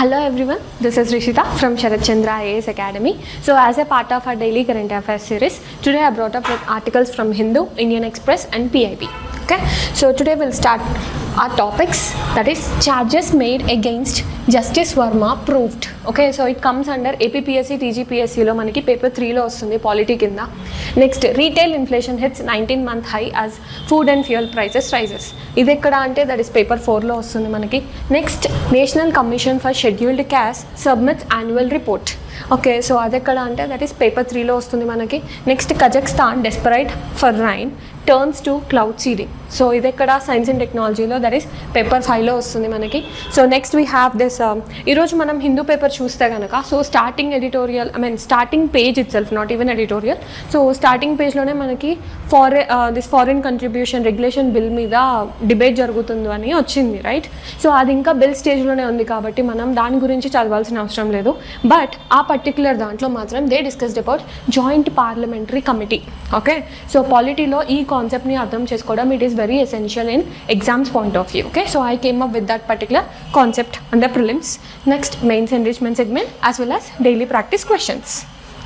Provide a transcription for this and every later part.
Hello everyone, this is Rishita from Sarat Chandra IAS Academy. So as a part of our daily current affairs series, today I brought up with articles from Hindu, Indian Express and PIB. Okay, so today we'll start our topics, that is charges made against Justice Varma proved. Okay, so it comes under APPSC&TGPSC lo manaki paper 3 lo vastundi polity kinda. Next, retail inflation hits 19-month high as food and fuel prices rises. ఇది ఎక్కడ అంటే that is paper 4లో వస్తుంది మనకి. Next, national commission for scheduled caste submits annual report. Okay, so అది ఎక్కడ అంటే that is paper 3లో వస్తుంది మనకి. Next, Kazakhstan desperate for rain turns to cloud seeding. So ఇది ఎక్కడ సైన్స్ అండ్ టెక్నాలజీలో దట్ ఈస్ పేపర్ 5లో వస్తుంది మనకి. So next we have this, ఈరోజు మనం హిందూ పేపర్ చూస్తే కనుక so starting editorial starting page itself, not even editorial. So starting పేజ్లోనే మనకి ఫారిన్ కంట్రిబ్యూషన్ రెగ్యులేషన్ బిల్ మీద డిబేట్ జరుగుతుంది అని వచ్చింది, రైట్? సో అది ఇంకా బిల్ స్టేజ్లోనే ఉంది కాబట్టి మనం దాని గురించి చదవాల్సిన అవసరం లేదు. బట్ ఆ పర్టిక్యులర్ దాంట్లో మాత్రం they discussed about joint parliamentary committee. Okay, so పాలిటీలో ఈ కాన్సెప్ట్ని అర్థం చేసుకోవడం it is very essential in exams point of view. Okay, so I came up with that particular concept under prelims. Next, mains enrichment segment as well as daily practice questions.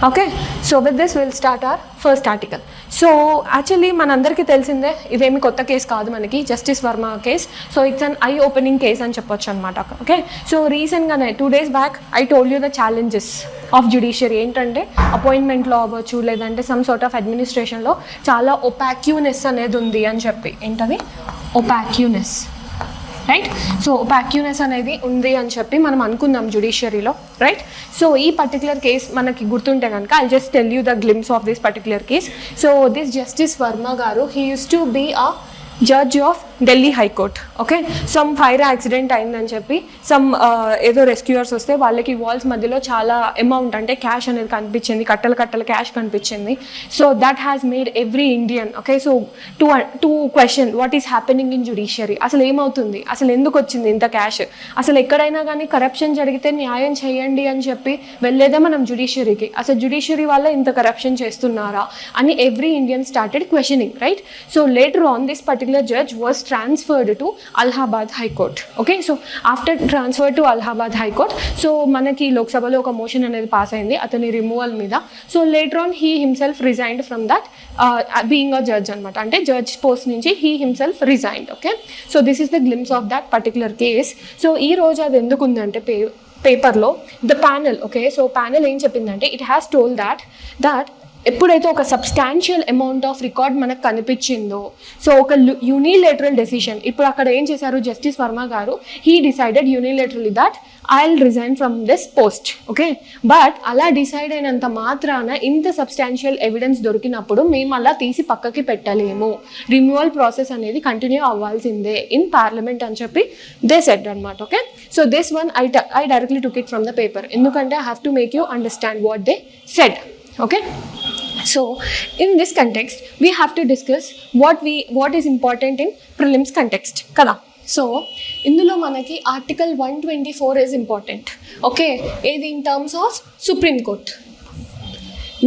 Okay, so with this will start our first article. So actually మనందరికీ తెలిసిందే, ఇదేమి కొత్త case కాదు మనకి, justice Varma case. So it's an eye opening case అని చెప్పొచ్చు అనమాట. Okay, so రీసెంట్గానే 2 days back I told you the challenges of judiciary. ఏంటంటే అపాయింట్మెంట్లో అవ్వచ్చు, లేదంటే సమ్ సార్ట్ ఆఫ్ అడ్మినిస్ట్రేషన్లో చాలా ఒపాక్యూనెస్ అనేది ఉంది అని చెప్పి. ఏంటది? ఒపాక్యూనెస్, రైట్? సో ఒపాక్యూనెస్ అనేది ఉంది అని చెప్పి మనం అనుకుందాం జ్యుడిషియరీలో, రైట్? సో ఈ పర్టికులర్ కేస్ మనకి గుర్తుంటే కనుక I just tell you the glimpse of this particular case. So this justice Varma గారు, he use to be a judge of Delhi high court. Okay, some fire accident అయిందని చెప్పి ఏదో రెస్క్యూయర్స్ వస్తే వాళ్ళకి వాల్స్ మధ్యలో చాలా అమౌంట్ అంటే క్యాష్ అనేది కనిపించింది, కట్టల క్యాష్ కనిపించింది. So that has made every Indian, okay, so to question what is happening in judiciary. అసలు ఏమవుతుంది, అసలు ఎందుకు వచ్చింది ఇంత క్యాష్, అసలు ఎక్కడైనా కానీ కరప్షన్ జరిగితే న్యాయం చేయండి అని చెప్పి వెళ్ళేదే మనం జ్యుడిషియరీకి. అసలు జ్యుడిషియరీ వల్ల ఇంత కరప్షన్ చేస్తున్నారా అని every Indian started questioning, right? So later on this particular judge was transferred to Allahabad High Court. Okay, so after transfer to Allahabad High Court, so manaki Lok Sabha lo oka motion anedi pass ayindi atani removal meeda. So later on he himself resigned from that being a judge anamata, ante judge post nunchi he himself resigned. Okay, so this is the glimpse of that particular case. So ee roju adi enduku undante పేపర్లో the panel. Okay, so panel ఏం చెప్పిందంటే it has told that ఎప్పుడైతే ఒక substantial amount of record మనకు కనిపించిందో, so ఒక unilateral decision, ఇప్పుడు అక్కడ ఏం చేశారు జస్టిస్ వర్మ గారు, he decided unilaterally that I will resign from this post. Okay, but అలా డిసైడ్ అయినంత మాత్రాన ఇంత సబ్స్టాన్షియల్ ఎవిడెన్స్ దొరికినప్పుడు మేము అలా తీసి పక్కకి పెట్టలేము, రిమూవల్ ప్రాసెస్ అనేది కంటిన్యూ అవ్వాల్సిందే ఇన్ పార్లమెంట్ అని చెప్పి దే సెడ్ అనమాట. Okay, so this one I directly took it from the paper, ఎందుకంటే I have to make you understand what they said. Okay, so in this context we have to discuss what is important in prelims context kada. So ఇందులో మనకి article 124 is important. Okay, ఇది in terms of Supreme Court.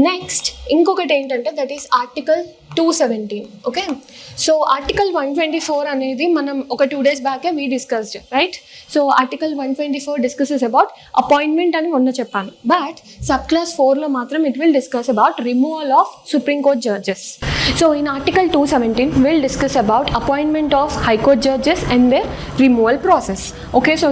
Next ఇంకొకటి ఏంటంటే that is article 217. Okay, so article 124 అనేది మనం ఒక 2 days బ్యాకే we discussed, right? So article 124 discusses about appointment అని మొన్న చెప్పాను, బట్ సబ్ క్లాస్ 4లో మాత్రం it will discuss about removal of supreme court judges. So in article 217 will discuss about appointment of high court judges and their removal process. Okay, so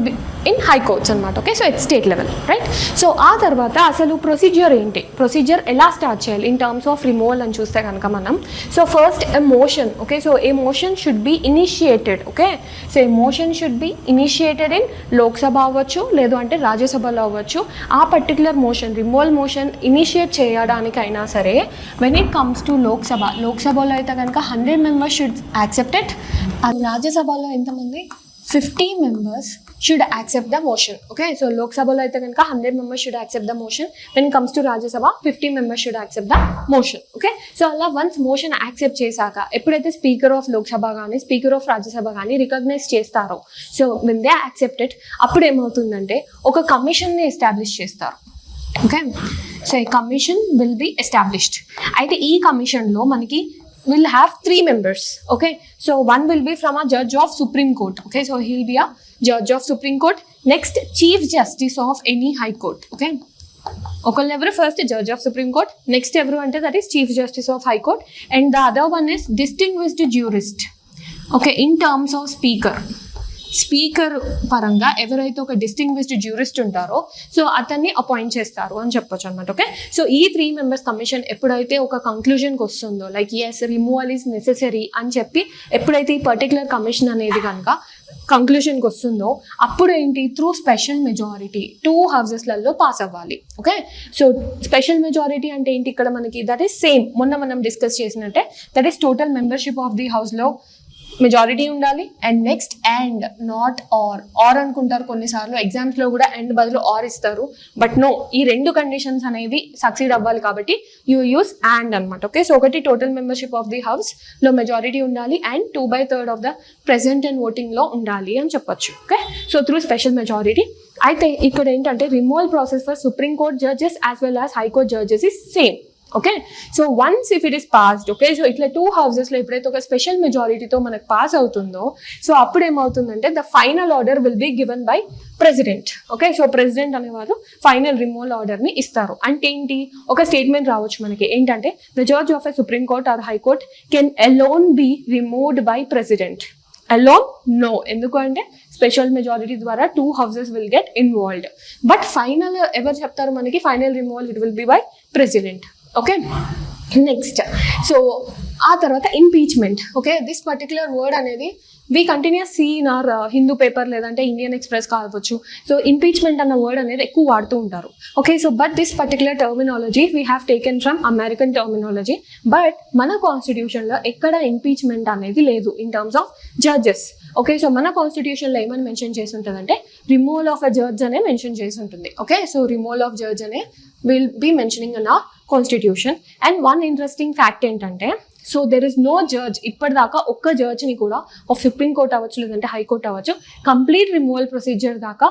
in high courts అనమాట. Okay, so it's state level, right? So ఆ తర్వాత అసలు procedure ఏంటి, procedure ఎలా start చేయాలి in terms of removal అని చూస్తే కనుక మనం, so first a motion. Okay, so a motion should be initiated. Okay, so a motion should be initiated in Lok Sabha అవ్వచ్చు, లేదు అంటే రాజ్యసభలో అవ్వచ్చు. ఆ particular motion, removal motion initiate చేయడానికైనా సరే వెన్ ఇట్ కమ్స్ టు లోక్సభలో అయితే కనుక 100 members షుడ్ యాక్సెప్ట్ ఇట్. అది రాజ్యసభలో ఎంతమంది? 50 members should accept the motion. Okay, so Lok Sabha lo aithe kanaka 100 members should accept the motion. When it comes to Rajya Sabha 50 members should accept the motion. Okay, so alla once motion accept chesaka eppudaithe speaker of Lok Sabha gaani speaker of Rajya Sabha gaani recognize chestaro, so when they accept it appudu em avutundante oka commission ni establish chestaru. Okay, so a commission will be established. Aithe ee commission lo manaki will have 3 members. Okay, so one will be from a judge of Supreme Court. Okay, so he will be a judge of Supreme Court. Next, Chief Justice of any High Court. Okay, ఒకళ్ళెవరు first judge of supreme court, next ఎవరు అంటే that is chief justice of high court, and the other one is distinguished jurist. Okay, in terms of speaker పరంగా ఎవరైతే ఒక distinguished jurist ఉంటారో so అతన్ని appoint చేస్తారు అని చెప్పొచ్చు అనమాట. ఓకే, సో ఈ 3 members కమిషన్ ఎప్పుడైతే ఒక కంక్లూజన్కి వస్తుందో like as removal is necessary అని చెప్పి ఎప్పుడైతే ఈ పర్టికులర్ కమిషన్ అనేది కనుక కంక్లూషన్కి వస్తుందో అప్పుడు ఏంటి, through special majority 2 houses pass అవ్వాలి. ఓకే, సో స్పెషల్ మెజారిటీ అంటే ఏంటి ఇక్కడ మనకి, దట్ ఈస్ సేమ్ మొన్న మనం డిస్కస్ చేసినట్టే, that is total membership of the హౌస్లో మెజారిటీ ఉండాలి. And next and not or అనుకుంటారు కొన్నిసార్లు ఎగ్జామ్స్లో కూడా అండ్ బదులు ఆర్ ఇస్తారు, బట్ నో, ఈ 2 కండిషన్స్ అనేవి సక్సీడ్ అవ్వాలి కాబట్టి యూ యూస్ అండ్ అనమాట. ఓకే, సో ఒకటి టోటల్ మెంబర్షిప్ ఆఫ్ ది హౌస్లో మెజారిటీ ఉండాలి and 2/3 of the present and ఓటింగ్లో ఉండాలి అని చెప్పొచ్చు. Okay, so through special majority. అయితే ఇక్కడ ఏంటంటే removal process for supreme court judges as well as high court judges is same. Okay, so once if it is passed, okay, so ఇట్లా 2 houses ఎప్పుడైతే ఒక స్పెషల్ మెజారిటీతో మనకు పాస్ అవుతుందో సో అప్పుడు ఏమవుతుందంటే the final order will be given by president. Okay, so president అనేవారు final removal ఆర్డర్ని ఇస్తారు. అంటే ఏంటి, ఒక స్టేట్మెంట్ రావచ్చు మనకి ఏంటంటే the judge of a Supreme Court or High Court can alone be removed by president. Alone no, ఎందుకంటే స్పెషల్ మెజారిటీ ద్వారా 2 houses will get involved. But final ఎవరు చెప్తారు మనకి, final removal it will be by president. Okay, next so ఆ తర్వాత impeachment. Okay, this particular word అనేది we continuous see in our Hindu paper లేదంటే Indian express కావచ్చు. So impeachment అన్న word అనేది ఎక్కువ వాడుతూ ఉంటారు. Okay, so but this particular terminology we have taken from American terminology. But మన కాన్స్టిట్యూషన్లో ఎక్కడ ఇంపీచ్మెంట్ అనేది లేదు in terms of judges. Okay, so మన కాన్స్టిట్యూషన్లో ఏమని మెన్షన్ చేసి ఉంటుందంటే రిమూవల్ ఆఫ్ అ జడ్జ్ అనే మెన్షన్ చేసి ఉంటుంది. Okay, so removal of judge అనే will be mentioning in our constitution. And one interesting fact ఏంటంటే so there is no judge, ఇప్పటిదాకా ఒక్క జడ్జ్ని కూడా ఆఫ్ సుప్రీం కోర్ట్ అవ్వచ్చు లేదంటే హైకోర్ట్ అవ్వచ్చు కంప్లీట్ రిమూవల్ ప్రొసీజర్ దాకా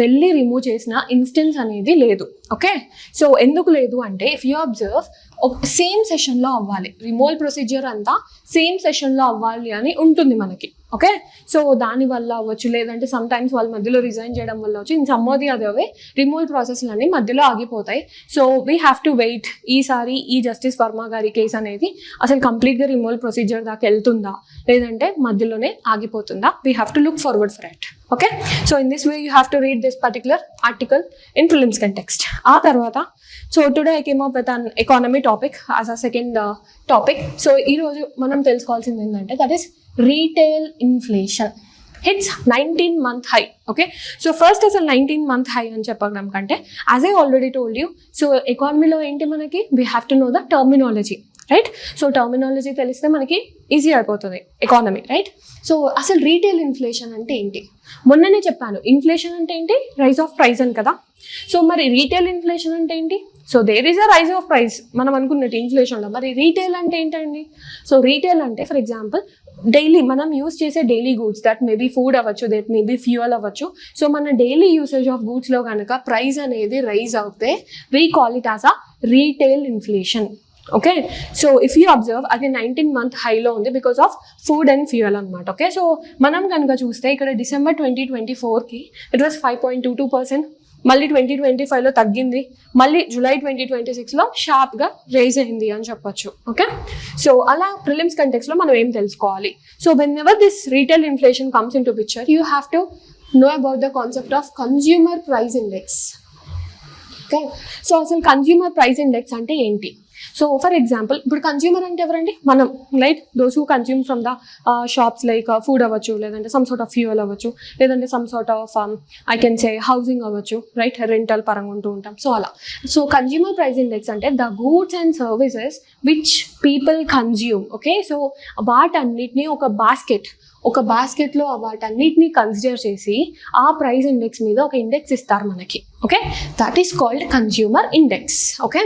వెళ్ళి రిమూవ్ చేసిన ఇన్స్టెన్స్ అనేది లేదు. ఓకే, సో ఎందుకు లేదు అంటే ఇఫ్ యూ అబ్జర్వ్ సేమ్ సెషన్లో అవ్వాలి, రిమూవల్ ప్రొసీజర్ అంతా సేమ్ సెషన్లో అవ్వాలి అని ఉంటుంది మనకి. ఓకే, సో దానివల్ల అవ్వచ్చు లేదంటే సమ్ టైమ్స్ వాళ్ళ మధ్యలో రిజైన్ చేయడం వల్ల వచ్చి in some of the other way removal ప్రాసెస్లు అన్ని మధ్యలో ఆగిపోతాయి. So we have to wait, ఈసారి ఈ జస్టిస్ వర్మ గారి కేసు అనేది అసలు కంప్లీట్గా రిమూవల్ ప్రొసీజర్ దాకా వెళ్తుందా లేదంటే మధ్యలోనే ఆగిపోతుందా, we have to look forward for it. Okay, so in this way you have to read this particular article in prelims context. ఆ తర్వాత so today I came up with an economy topic as a second topic. So ఈరోజు మనం తెలుసుకోవాల్సింది ఏంటంటే that is retail inflation hits 19-month high. Okay, so first అసలు 19-month high అని చెప్పడం కంటే as I already told you, so ఎకానమీలో ఏంటి మనకి we have to know the terminology, right? So terminology తెలిస్తే మనకి ఈజీ అయిపోతుంది ఎకానమీ, రైట్? సో అసలు రీటైల్ ఇన్ఫ్లేషన్ అంటే ఏంటి, మొన్ననే చెప్పాను ఇన్ఫ్లేషన్ అంటే ఏంటి, రైజ్ ఆఫ్ ప్రైస్ అని కదా. సో మరి రీటైల్ ఇన్ఫ్లేషన్ అంటే ఏంటి, so there is a rise of price మనం అనుకున్నట్టు ఇన్ఫ్లేషన్లో. మరి రీటైల్ అంటే ఏంటండి, సో రీటైల్ అంటే ఫర్ ఎగ్జాంపుల్ డైలీ మనం యూస్ చేసే daily goods, that maybe food అవ్వచ్చు, దట్ మేబీ ఫ్యూయల్ అవ్వచ్చు. సో మన డైలీ యూసేజ్ ఆఫ్ గూడ్స్లో కనుక ప్రైస్ అనేది రైజ్ అవుతే we call it as a retail inflation. Okay, so if you observe అది 19-month హైలో ఉంది because of food and fuel అనమాట. ఓకే, సో మనం కనుక చూస్తే ఇక్కడ డిసెంబర్ 2024కి ఇట్ వాస్ 5.22%, మళ్ళీ 2025లో తగ్గింది, మళ్ళీ జూలై 2026లో షార్ప్గా రైజ్ అయింది అని చెప్పొచ్చు. ఓకే, సో అలా ప్రిలిమ్స్ కంటెక్స్లో మనం ఏం తెలుసుకోవాలి, so when ever this retail inflation comes in to picture you have to know about the concept of consumer price index. Okay, so అసలు కన్జ్యూమర్ ప్రైస్ ఇండెక్స్ అంటే ఏంటి, సో ఫర్ ఎగ్జాంపుల్ ఇప్పుడు consumer అంటే ఎవరండి, మనం, right? Those who consume from the shops like food అవ్వచ్చు, లేదంటే some sort of fuel అవ్వచ్చు, లేదంటే some sort of I can say housing అవ్వచ్చు, రైట్? రెంటల్ పరంగా ఉంటూ ఉంటాం. సో అలా, సో కన్జ్యూమర్ ప్రైస్ ఇండెక్స్ అంటే the goods and services which people consume. Okay, so వాటన్నిటిని ఒక బాస్కెట్లో వాటన్నిటిని కన్సిడర్ చేసి ఆ ప్రైస్ ఇండెక్స్ మీద ఒక ఇండెక్స్ ఇస్తారు మనకి. Okay, that is called consumer index. Okay,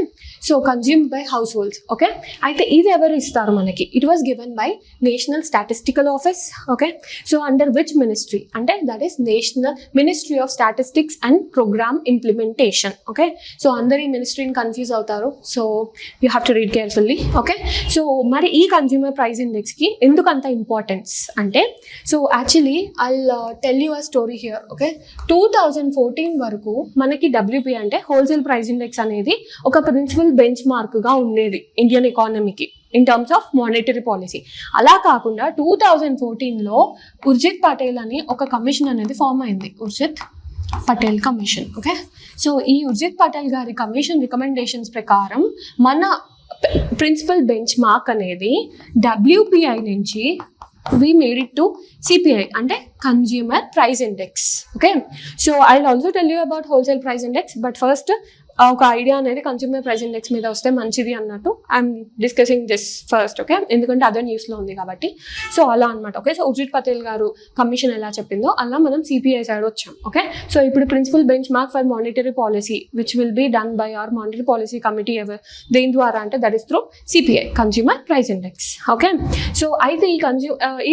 so consumed by households. Okay, అయితే ఇది ఎవరు ఇస్తారు మనకి? It was given by National Statistical Office. Okay, so under which ministry? అంటే that is National Ministry of Statistics and Program Implementation. Okay, so అందరు ఈ మినిస్ట్రీని confuse అవుతారు, so you have to read carefully. Okay, so మరి ఈ consumer price ఇండెక్స్కి ఎందుకు అంత importance అంటే, so actually I'll tell you a story here. Okay, 2014 వరకు మనకి WPI అంటే హోల్సేల్ ప్రైస్ ఇండెక్స్ అనేది ఒక ప్రిన్సిపల్ బెంచ్ మార్క్గా ఉండేది ఇండియన్ ఎకానమీకి in terms of monetary policy. అలా కాకుండా 2014లో ఉర్జిత్ పటేల్ అని ఒక కమిషన్ అనేది ఫామ్ అయింది, Urjit Patel commission. Okay, so ఈ ఉర్జిత్ పటేల్ గారి కమిషన్ రికమెండేషన్స్ ప్రకారం మన ప్రిన్సిపల్ బెంచ్ మార్క్ అనేది WPI నుంచి we made it to CPI అంటే Consumer Price Index. Okay, so I'll also tell you about wholesale price index, but first ఒక ఐడియా అనేది కన్స్యూమర్ ప్రైస్ ఇండెక్స్ మీద వస్తే మంచిది అన్నట్టు I'm discussing this first. Okay, ఎందుకంటే అదర్ న్యూస్లో ఉంది కాబట్టి. సో అలా అనమాట. ఓకే, సో ఉర్జిత్ పటేల్ గారు కమిషన్ ఎలా చెప్పిందో అలా మనం CPI సైడ్ వచ్చాం. ఓకే, సో ఇప్పుడు principal benchmark for monetary policy which will be done by our monetary policy committee ever, దేని ద్వారా అంటే that is through CPI consumer price index. Okay, so అయితే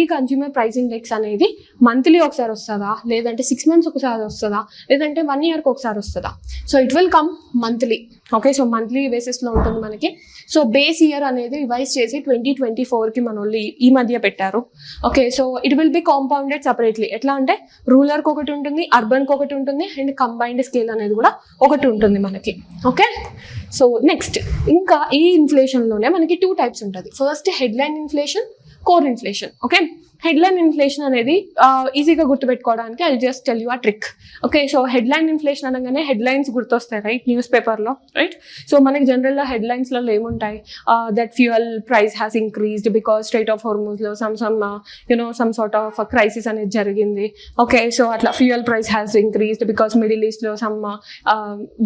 ఈ కన్స్యూమర్ ప్రైస్ ఇండెక్స్ అనేది monthly ఒకసారి వస్తుందా, లేదంటే 6 months ఒకసారి వస్తుందా, లేదంటే 1 yearకి ఒకసారి వస్తుందా? So it will come monthly. Okay, so monthly బేసిస్లో ఉంటుంది మనకి. సో బేస్ ఇయర్ అనేది రివైజ్ చేసి 2024కి మన వాళ్ళు ఈ మధ్య పెట్టారు. Okay, so it will be compounded separately. ఎట్లా అంటే రూరల్కి ఒకటి ఉంటుంది, అర్బన్కి ఒకటి ఉంటుంది, అండ్ కంబైన్డ్ స్కేల్ అనేది కూడా ఒకటి ఉంటుంది మనకి. ఓకే, సో నెక్స్ట్ ఇంకా ఈ ఇన్ఫ్లేషన్లోనే మనకి 2 types ఉంటుంది. First headline inflation, core inflation. Okay, headline inflation అనేది ఈజీగా గుర్తుపెట్టుకోవడానికి ఐ జస్ట్ టెల్ యూ ఆ trick. Okay, so headline inflation అనగానే హెడ్లైన్స్ గుర్తొస్తాయి, రైట్, న్యూస్ పేపర్లో, రైట్. సో మనకి జనరల్గా హెడ్లైన్స్లలో ఏముంటాయి, that fuel price has increased because strait of హార్మోన్స్లో సమ్ సార్ట్ ఆఫ్ క్రైసిస్ అనేది జరిగింది. ఓకే, సో అట్లా fuel price has increased because middle ఈస్ట్లో సమ్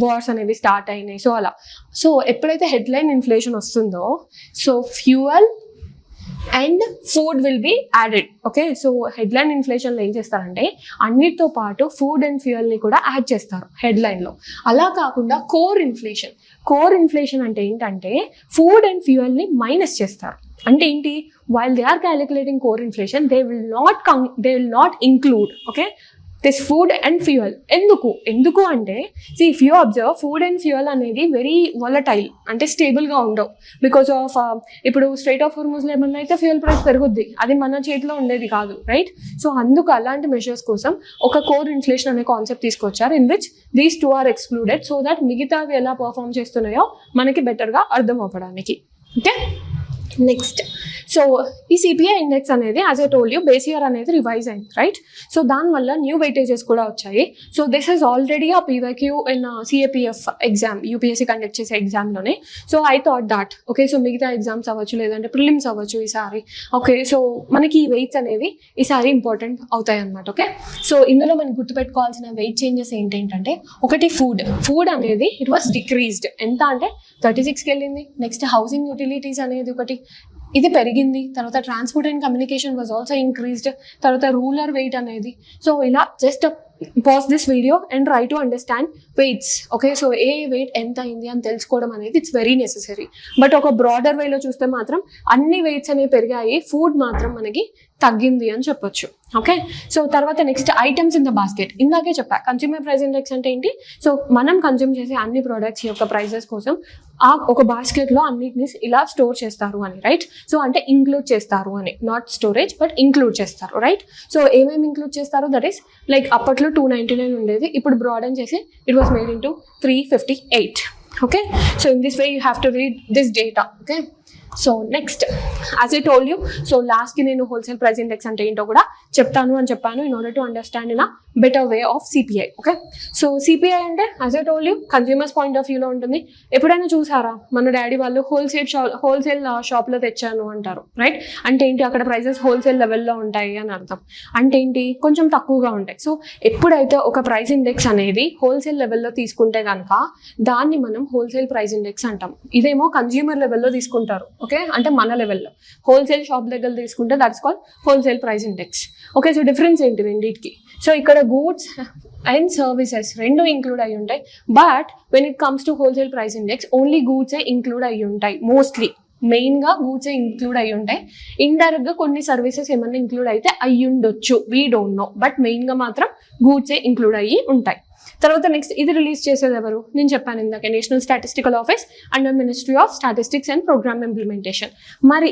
వార్స్ అనేవి స్టార్ట్ అయినాయి. సో అలా, సో ఎప్పుడైతే హెడ్లైన్ ఇన్ఫ్లేషన్ వస్తుందో, so fuel and food will be added. Okay, so headline ఇన్ఫ్లేషన్లో ఏం చేస్తారంటే అన్నిటితో పాటు ఫుడ్ అండ్ ఫ్యూయల్ని కూడా యాడ్ చేస్తారు హెడ్లైన్లో. అలా కాకుండా కోర్ ఇన్ఫ్లేషన్ అంటే ఏంటంటే ఫుడ్ అండ్ ఫ్యూయల్ని మైనస్ చేస్తారు. అంటే ఏంటి, while they are calculating core inflation they will not include okay this food and fuel. ఎందుకు అంటే if you observe food and fuel అనేది వెరీ వాలటైల్, అంటే స్టేబుల్గా ఉండవు. బికాస్ ఆఫ్ ఇప్పుడు స్ట్రైట్ ఆఫ్ హార్మోన్స్లో ఏమన్నా అయితే ఫ్యూయల్ ప్రైస్ పెరుగుద్ది, అది మన చేతిలో ఉండేది కాదు, రైట్. సో అందుకు అలాంటి మెషర్స్ కోసం ఒక కోర్ ఇన్ఫ్లేషన్ అనే కాన్సెప్ట్ తీసుకొచ్చారు, in which these 2 are excluded so that మిగతావి ఎలా పర్ఫామ్ చేస్తున్నాయో మనకి బెటర్గా అర్థం అవ్వడానికి. ఓకే, నెక్స్ట్, సో ఈ CPI ఇండెక్స్ అనేది as I told you base year అనేది రివైజ్ అయింది, రైట్. సో దానివల్ల న్యూ వెయిటేజెస్ కూడా వచ్చాయి. So this is already uh PYQ in CAPF exam, UPSC conduct చేసే ఎగ్జామ్లోనే. So I thought that okay, so మిగతా ఎగ్జామ్స్ అవ్వచ్చు, లేదంటే ప్రిలిమ్స్ అవ్వచ్చు ఈసారి. ఓకే, సో మనకి ఈ వెయిట్స్ అనేవి ఈసారి ఇంపార్టెంట్ అవుతాయి అన్నమాట. ఓకే, సో ఇందులో మనం గుర్తుపెట్టుకోవాల్సిన వెయిట్ చేంజెస్ ఏంటంటే, ఒకటి ఫుడ్ అనేది ఇట్ వాస్ డిక్రీజ్డ్, ఎంత అంటే 36కి వెళ్ళింది. నెక్స్ట్ హౌసింగ్ యూటిలిటీస్ అనేది ఒకటి ఇది పెరిగింది. తర్వాత transport and communication was also increased. తర్వాత రూరల్ వెయిట్ అనేది. సో ఇలా just pause this video and try to understand weights. Okay, so ఏ వెయిట్ ఎంత అయింది అని తెలుసుకోవడం అనేది ఇట్స్ వెరీ నెసెసరీ. బట్ ఒక బ్రాడర్ వేలో చూస్తే మాత్రం అన్ని వెయిట్స్ అనేవి పెరిగాయి, ఫుడ్ మాత్రం మనకి తగ్గింది అని చెప్పొచ్చు. ఓకే, సో తర్వాత next items in the basket. ఇందాకే చెప్పా కన్స్యూమర్ ప్రైస్ ఇండెక్స్ అంటే ఏంటి, సో మనం కన్స్యూమ్ చేసే అన్ని ప్రోడక్ట్స్ యొక్క ప్రైజెస్ కోసం ఆ ఒక బాస్కెట్లో అన్నిటిని ఇలా స్టోర్ చేస్తారు అని, రైట్. సో అంటే ఇంక్లూడ్ చేస్తారు అని, నాట్ స్టోరేజ్ బట్ ఇంక్లూడ్ చేస్తారు, రైట్. సో ఏమేమి ఇంక్లూడ్ చేస్తారు, దట్ ఈస్ లైక్ అప్పట్లో 299 ఉండేది, ఇప్పుడు బ్రాడన్ చేసి it was made into 358. Okay, so in this way you have to read this data. Okay, so next as I told you, so లాస్ట్కి నేను wholesale price index అంటే ఏంటో కూడా చెప్తాను అని చెప్పాను, in order to understand in a better way of CPI. Okay, so CPI అంటే as I told you consumers point of వ్యూలో ఉంటుంది. ఎప్పుడైనా చూసారా మన డాడీ వాళ్ళు హోల్సేల్ షాప్లో తెచ్చాను అంటారు, రైట్. అంటే ఏంటి, అక్కడ ప్రైసెస్ హోల్సేల్ లెవెల్లో ఉంటాయి అని అర్థం. అంటే ఏంటి, కొంచెం తక్కువగా ఉంటాయి. సో ఎప్పుడైతే ఒక ప్రైస్ ఇండెక్స్ అనేది హోల్సేల్ లెవెల్లో తీసుకుంటే కనుక దాన్ని మనం హోల్సేల్ ప్రైస్ ఇండెక్స్ అంటాం. ఇదేమో కన్స్యూమర్ లెవెల్లో తీసుకుంటారు, ఓకే, అంటే మన లెవెల్లో. హోల్సేల్ షాప్ దగ్గర తీసుకుంటే that's called wholesale price index. Okay, so difference ఏంటి రెండింటికి, సో ఇక్కడ గూడ్స్ అండ్ సర్వీసెస్ రెండు ఇంక్లూడ్ అయి ఉంటాయి. But when it comes to wholesale price index only గూడ్సే ఇంక్లూడ్ అయి ఉంటాయి. మోస్ట్లీ మెయిన్గా గూడ్సే ఇంక్లూడ్ అయి ఉంటాయి. ఇండైరెక్ట్గా కొన్ని సర్వీసెస్ ఏమన్నా ఇంక్లూడ్ అయితే అయ్యి ఉండొచ్చు, వీ డోంట్ నో. బట్ మెయిన్గా మాత్రం గూడ్సే ఇంక్లూడ్ అయ్యి ఉంటాయి. తర్వాత నెక్స్ట్ ఇది రిలీజ్ చేసేది ఎవరు? నేను చెప్పాను ఇందాక, national statistical office under ministry of statistics and programme implementation. మరి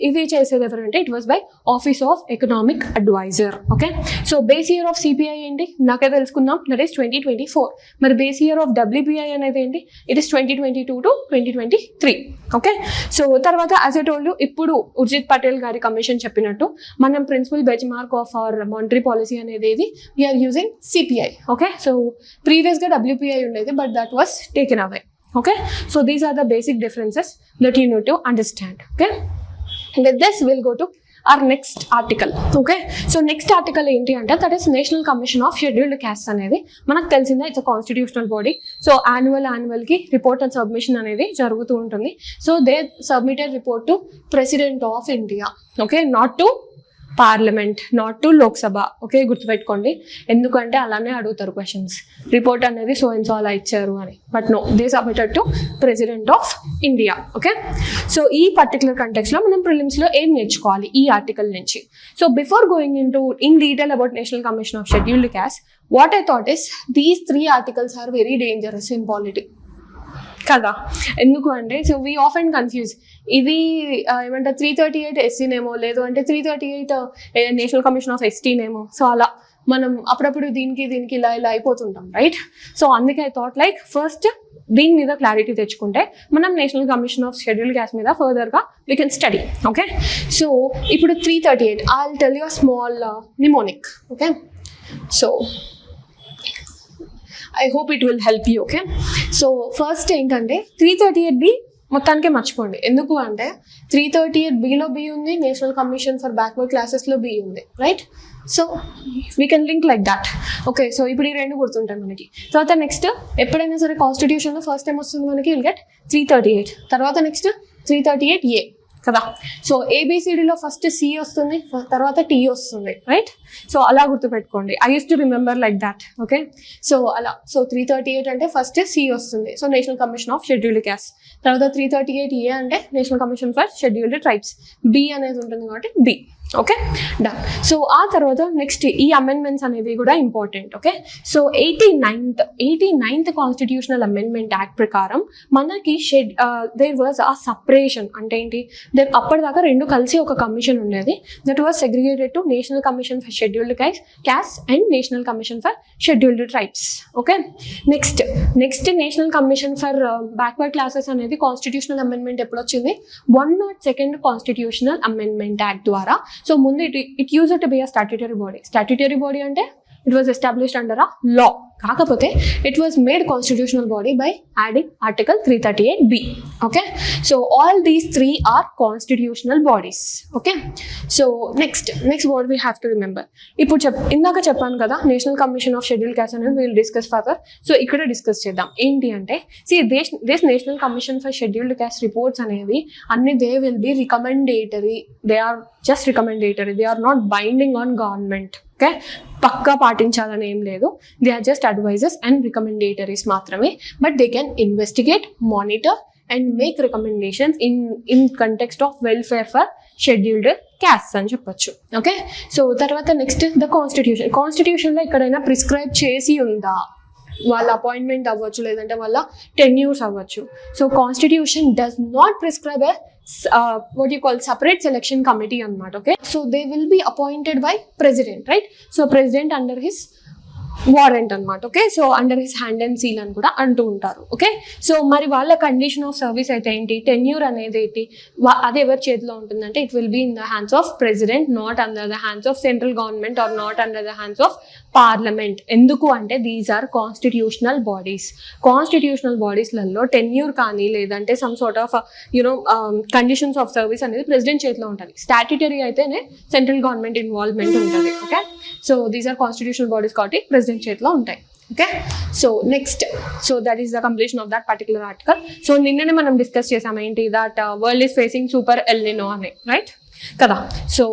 ఇది చేసేది ఎవరు అంటే it was by office of economic adviser. Okay, so base year of CPI ఏంటి నాకే తెలుసుకుందాం, దట్ ఈస్ 2024. మరి బేస్ ఇయర్ ఆఫ్ WPI అనేది ఏంటి? It is 2022 to 2023. Okay, so తర్వాత యాజ్ ఐ టోల్డ్ యు, ఇప్పుడు ఉర్జిత్ పటేల్ గారి కమిషన్ చెప్పినట్టు మనం principal benchmark of our monetary policy అనేది we are using CPI. Okay, so ప్రీవియస్గా WPI ఉండేది, but that was taken away. Okay, so these are the basic differences that you need to understand. Okay, with this will go to our next article. Okay, so next article ఏంటి అంటే that is national commission of scheduled caste అనేది మనకు తెలిసిందే. It's a constitutional body. So యాన్యువల్కి report and submission అనేది జరుగుతూ ఉంటుంది. So they submitted report to president of India. Okay, not to parliament, not to Lok Sabha. Okay, గుర్తుపెట్టుకోండి, ఎందుకంటే అలానే అడుగుతారు క్వశ్చన్స్, రిపోర్ట్ అనేది సో అండ్ సో అలా ఇచ్చారు అని. But no, they submitted to president of India. Okay, so ఈ పర్టికులర్ కంటెక్స్లో మనం ప్రిలిమ్స్లో ఏం నేర్చుకోవాలి ఈ ఆర్టికల్ నుంచి? So before going in detail about national commission of scheduled caste, what I thought is these 3 articles are very dangerous in polity కదా. ఎందుకు అంటే so we of and confuse. ఇది ఏమంటారు 338 SC నేమో, లేదు అంటే 338 నేషనల్ కమిషన్ ఆఫ్ ST నేమో. So అలా మనం అప్పుడప్పుడు దీనికి ఇలా అయిపోతుంటాం, రైట్? సో అందుకే ఐ థాట్ లైక్ ఫస్ట్ దీని మీద క్లారిటీ తెచ్చుకుంటే మనం national commission of scheduled caste మీద ఫర్దర్గా we can study. Okay, so ఇప్పుడు 338 I will tell you a small mnemonic. Okay, so I hope it will help you. Okay, so first ఏంటంటే 338B మొత్తానికే మర్చిపోండి. ఎందుకు అంటే 338Bలో B ఉంది, నేషనల్ కమిషన్ ఫర్ బ్యాక్వర్డ్ క్లాసెస్లో B ఉంది, right? So we can link like that. Okay, so ఇప్పుడు ఈ రెండు గుర్తుంటాయి మనకి. తర్వాత నెక్స్ట్ ఎప్పుడైనా సరే కాన్స్టిట్యూషన్లో ఫస్ట్ టైం వస్తుంది మనకి విల్ గెట్ 338. తర్వాత నెక్స్ట్ 338A కదా. సో ABCDలో ఫస్ట్ C వస్తుంది, తర్వాత T వస్తుంది, రైట్? సో అలా గుర్తుపెట్టుకోండి. I use to remember like that. Okay, so అలా. సో 338 అంటే ఫస్ట్ C వస్తుంది, so national commission of scheduled caste. తర్వాత 338A అంటే national commission for scheduled tribes. B అనేది ఉంటుంది కాబట్టి B. Okay, done. సో ఆ తర్వాత నెక్స్ట్ ఈ అమెండ్మెంట్స్ అనేవి కూడా important. Okay, so 89th constitutional amendment act ప్రకారం మనకి దేర్ వాజ్ ఆ సపరేషన్. అంటే ఏంటి, అప్పటిదాకా రెండు కలిసి ఒక కమిషన్ ఉండేది. That was segregated to national commission for scheduled caste and national commission for scheduled tribes. Okay, next national commission for backward classes అనేది కాన్స్టిట్యూషనల్ అమెండ్మెంట్ ఎప్పుడు వచ్చింది? 102nd కాన్స్టిట్యూషనల్ అమెండ్మెంట్ యాక్ట్ ద్వారా. సో ముందు it used to be a statutory body అంటే it was established under a law. కాకపోతే it was made constitutional body by adding article 338B. Okay, so all these 3 are constitutional bodies. Okay, so next what we have to remember. ఇప్పుడు ఇందాక చెప్పాను కదా national commission of schedule caste అనేది will discuss further. So ఇక్కడ discuss చేద్దాం. ఏంటి అంటే this national commission for scheduled caste reports అనేవి అన్ని they will be recommendatory. They are just recommendatory, they are not binding on government. Okay, పక్కా పాటించాలని ఏం లేదు. They are just advices and recommendations మాత్రమే. But they can investigate, monitor and make recommendations in context of welfare for scheduled caste అని చెప్పొచ్చు. Okay, so తర్వాత next the కాన్స్టిట్యూషన్లో ఎక్కడైనా ప్రిస్క్రైబ్ చేసి ఉందా? వాళ్ళ అపాయింట్మెంట్ అవ్వచ్చు, లేదంటే వాళ్ళ టెన్యూర్స్ అవ్వచ్చు. So constitution does not prescribe what you call separate selection committee అన్నమాట. Okay, so they will be appointed by president, right? So president under his warrant అనమాట. Okay, so under his hand and seal అని కూడా అంటూ ఉంటారు. Okay, so మరి వాళ్ళ condition of service అయితే ఏంటి, టెన్యూర్ అనేది ఏంటి, అది ఎవరి చేతిలో ఉంటుందంటే it will be in the hands of president, not under the hands of central government or not under the hands of parliament. ఎందుకు అంటే దీస్ ఆర్ కాన్స్టిట్యూషనల్ బాడీస్లలో టెన్యూర్ కానీ లేదంటే some sort of conditions of service అనేది president చేతిలో ఉంటుంది. Statutory అయితేనే central government involvement ఉంటుంది. Okay, so these are constitutional bodies కాబట్టి ప్రెసిడెంట్ చేతిలో ఉంటాయి. Okay, so next, so that is the completion of that particular article. So నిన్ననే మనం డిస్కస్ చేసాం ఏంటి, that world is facing super El Niño అని, right కదా. So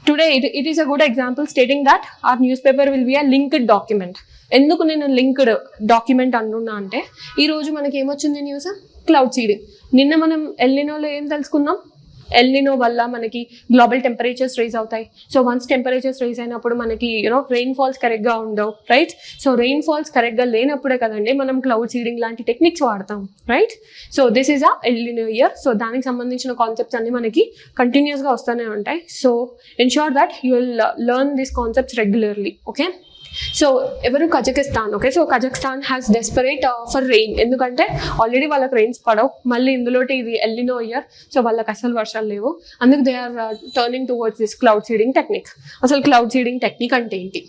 today it is a good example stating that our news paper will be a linked document. ఎందుకు నేను linked document అంటున్నా అంటే ఈ రోజు మనకి ఏమొచ్చింది న్యూస్, క్లౌడ్ సీడింగ్. నిన్న మనం ఎల్నినోలో ఏం తెలుసుకున్నాం, ఎల్నినో వల్ల మనకి గ్లోబల్ టెంపరేచర్స్ రైజ్ అవుతాయి. సో వన్స్ టెంపరేచర్స్ రైజ్ అయినప్పుడు మనకి రెయిన్ ఫాల్స్ కరెక్ట్గా ఉండవు, రైట్? సో రెయిన్ ఫాల్స్ కరెక్ట్గా లేనప్పుడే కదండి మనం క్లౌడ్ సీడింగ్ లాంటి టెక్నిక్స్ వాడతాం, right? So this is a El Nino year. So దానికి సంబంధించిన కాన్సెప్ట్స్ అన్ని మనకి కంటిన్యూస్గా వస్తూనే ఉంటాయి. So ensure that you will learn these concepts regularly. Okay, so ఎవరు Kazakhstan. Okay, so Kazakhstan has desperate for rain. ఎందుకంటే ఆల్రెడీ వాళ్ళకి రెయిన్స్ పడవు, మళ్ళీ ఇందులోటి ఇది ఎల్నినో ఇయర్, సో వాళ్ళకి అసలు వర్షాలు లేవు. అందుకు they are turning towards this cloud seeding technique. అసలు క్లౌడ్ సీడింగ్ టెక్నిక్ అంటే ఏంటి?